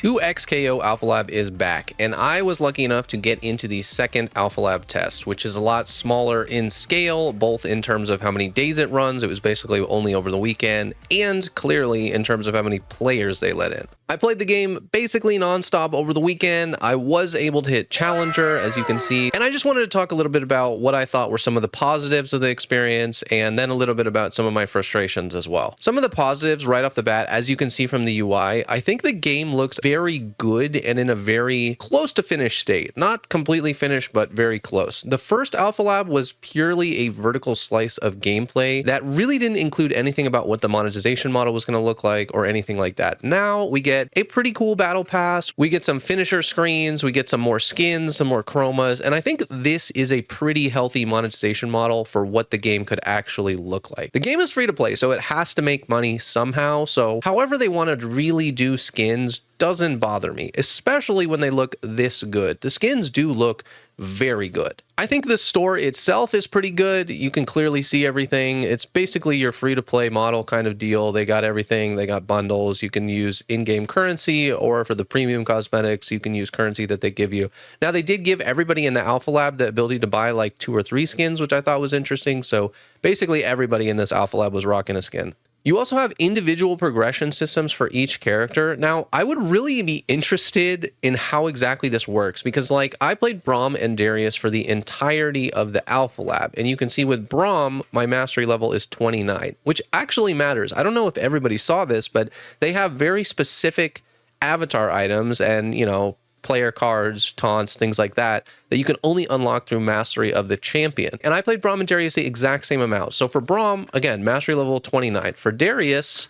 2XKO Alpha Lab is back, and I was lucky enough to get into the second Alpha Lab test, which is a lot smaller in scale, both in terms of how many days it runs, it was basically only over the weekend, and clearly in terms of how many players they let in. I played the game basically nonstop over the weekend. I was able to hit Challenger, as you can see, and I just wanted to talk a little bit about what I thought were some of the positives of the experience, and then a little bit about some of my frustrations as well. Some of the positives right off the bat, as you can see from the UI, I think the game looks very good and in a very close to finished state. Not completely finished, but very close. The first Alpha Lab was purely a vertical slice of gameplay that really didn't include anything about what the monetization model was going to look like or anything like that. Now we get a pretty cool battle pass, we get some finisher screens, we get some more skins, some more chromas, and I think this is a pretty healthy monetization model for what the game could actually look like. The game is free to play, so it has to make money somehow, so however they want to really do skins doesn't bother me, especially when they look this good. The skins do look very good. I think the store itself is pretty good. You can clearly see everything. It's basically your free-to-play model kind of deal. They got everything. They got bundles. You can use in-game currency, or for the premium cosmetics, you can use currency that they give you. Now, they did give everybody in the Alpha Lab the ability to buy like 2 or 3 skins, which I thought was interesting. So basically everybody in this Alpha Lab was rocking a skin. You also have individual progression systems for each character. Now, I would really be interested in how exactly this works because, like, I played Braum and Darius for the entirety of the Alpha Lab, and you can see with Braum, my mastery level is 29, which actually matters. I don't know if everybody saw this, but they have very specific avatar items and, you know, player cards, taunts, things like that, that you can only unlock through mastery of the champion. And I played Braum and Darius the exact same amount. So for Braum, again, mastery level 29. For Darius,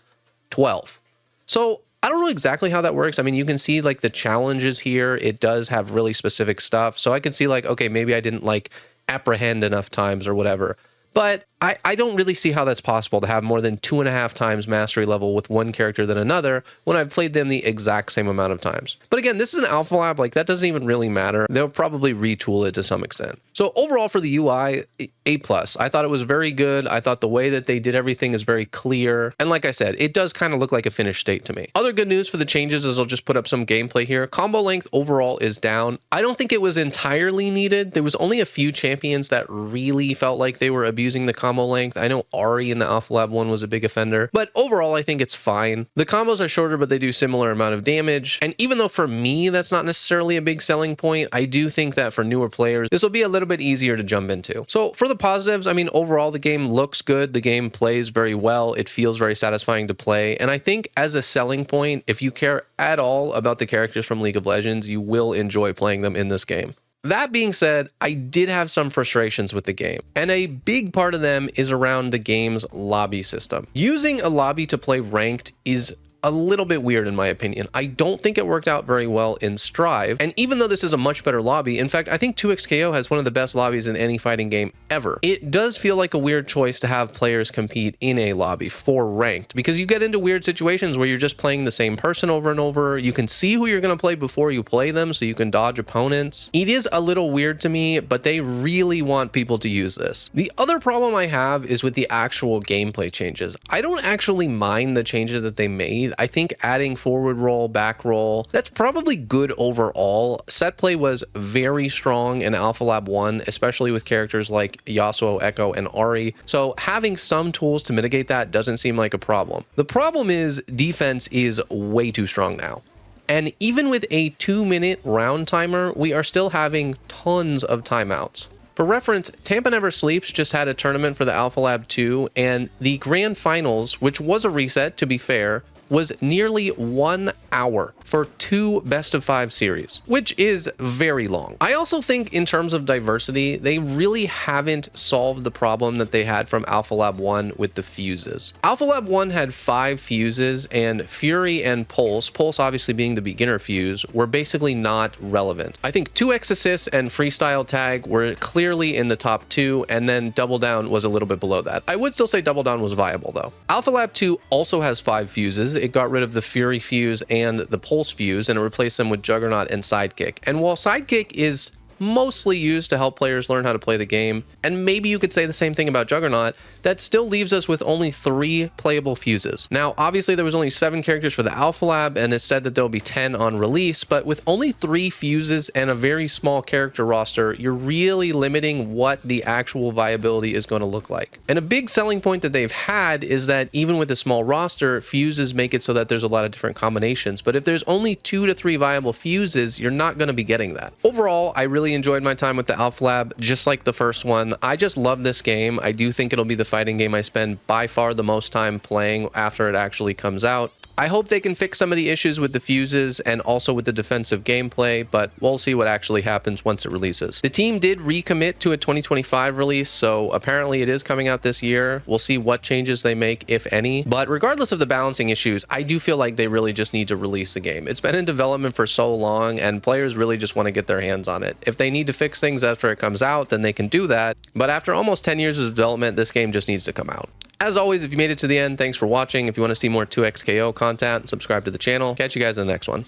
12. So I don't know exactly how that works. I mean, you can see like the challenges here. It does have really specific stuff. So I can see like, okay, maybe I didn't like apprehend enough times or whatever. But I don't really see how that's possible to have more than 2.5 times mastery level with one character than another when I've played them the exact same amount of times. But again, this is an Alpha Lab, like that doesn't even really matter. They'll probably retool it to some extent. So overall for the UI, A+. I thought it was very good. I thought the way that they did everything is very clear. And like I said, it does kind of look like a finished state to me. Other good news for the changes is I'll just put up some gameplay here. Combo length overall is down. I don't think it was entirely needed. There was only a few champions that really felt like they were abusing the combo length. I know Ari in the Alpha Lab one was a big offender, but overall I think it's fine. The combos are shorter, but they do similar amount of damage. And even though for me that's not necessarily a big selling point, I do think that for newer players, this will be a little bit easier to jump into. So for the positives, I mean, overall the game looks good. The game plays very well. It feels very satisfying to play. And I think as a selling point, if you care at all about the characters from League of Legends, you will enjoy playing them in this game. That being said, I did have some frustrations with the game, and a big part of them is around the game's lobby system. Using a lobby to play ranked is a little bit weird in my opinion. I don't think it worked out very well in Strive, and even though this is a much better lobby, in fact, I think 2XKO has one of the best lobbies in any fighting game ever. It does feel like a weird choice to have players compete in a lobby for ranked, because you get into weird situations where you're just playing the same person over and over. You can see who you're going to play before you play them, so you can dodge opponents. It is a little weird to me, but they really want people to use this. The other problem I have is with the actual gameplay changes. I don't actually mind the changes that they made. I think adding forward roll, back roll, that's probably good overall. Set play was very strong in Alpha Lab 1, especially with characters like Yasuo, Echo, and Ari. So having some tools to mitigate that doesn't seem like a problem. The problem is defense is way too strong now. And even with a 2-minute round timer, we are still having tons of timeouts. For reference, Tampa Never Sleeps just had a tournament for the Alpha Lab 2, and the grand finals, which was a reset to be fair, was nearly 1 hour for 2 best-of-5 series, which is very long. I also think in terms of diversity, they really haven't solved the problem that they had from Alpha Lab 1 with the fuses. Alpha Lab 1 had 5 fuses, and Fury and Pulse obviously being the beginner fuse, were basically not relevant. I think 2x Assist and Freestyle Tag were clearly in the top 2, and then Double Down was a little bit below that. I would still say Double Down was viable though. Alpha Lab 2 also has 5 fuses. It got rid of the Fury fuse and the Pulse fuse, and it replaced them with Juggernaut and Sidekick. And while Sidekick is mostly used to help players learn how to play the game. And maybe you could say the same thing about Juggernaut. That still leaves us with only 3 playable fuses. Now, obviously there was only 7 characters for the Alpha Lab, and it's said that there'll be 10 on release, but with only 3 fuses and a very small character roster, you're really limiting what the actual viability is going to look like. And a big selling point that they've had is that even with a small roster, fuses make it so that there's a lot of different combinations. But if there's only 2 to 3 viable fuses, you're not going to be getting that. Overall, I really enjoyed my time with the Alpha Lab, just like the first one. I just love this game. I do think it'll be the fighting game I spend by far the most time playing after it actually comes out. I hope they can fix some of the issues with the fuses and also with the defensive gameplay, but we'll see what actually happens once it releases. The team did recommit to a 2025 release, so apparently it is coming out this year. We'll see what changes they make, if any. But regardless of the balancing issues, I do feel like they really just need to release the game. It's been in development for so long, and players really just want to get their hands on it. If they need to fix things after it comes out, then they can do that. But after almost 10 years of development, this game just needs to come out. As always, if you made it to the end, thanks for watching. If you want to see more 2XKO content, subscribe to the channel. Catch you guys in the next one.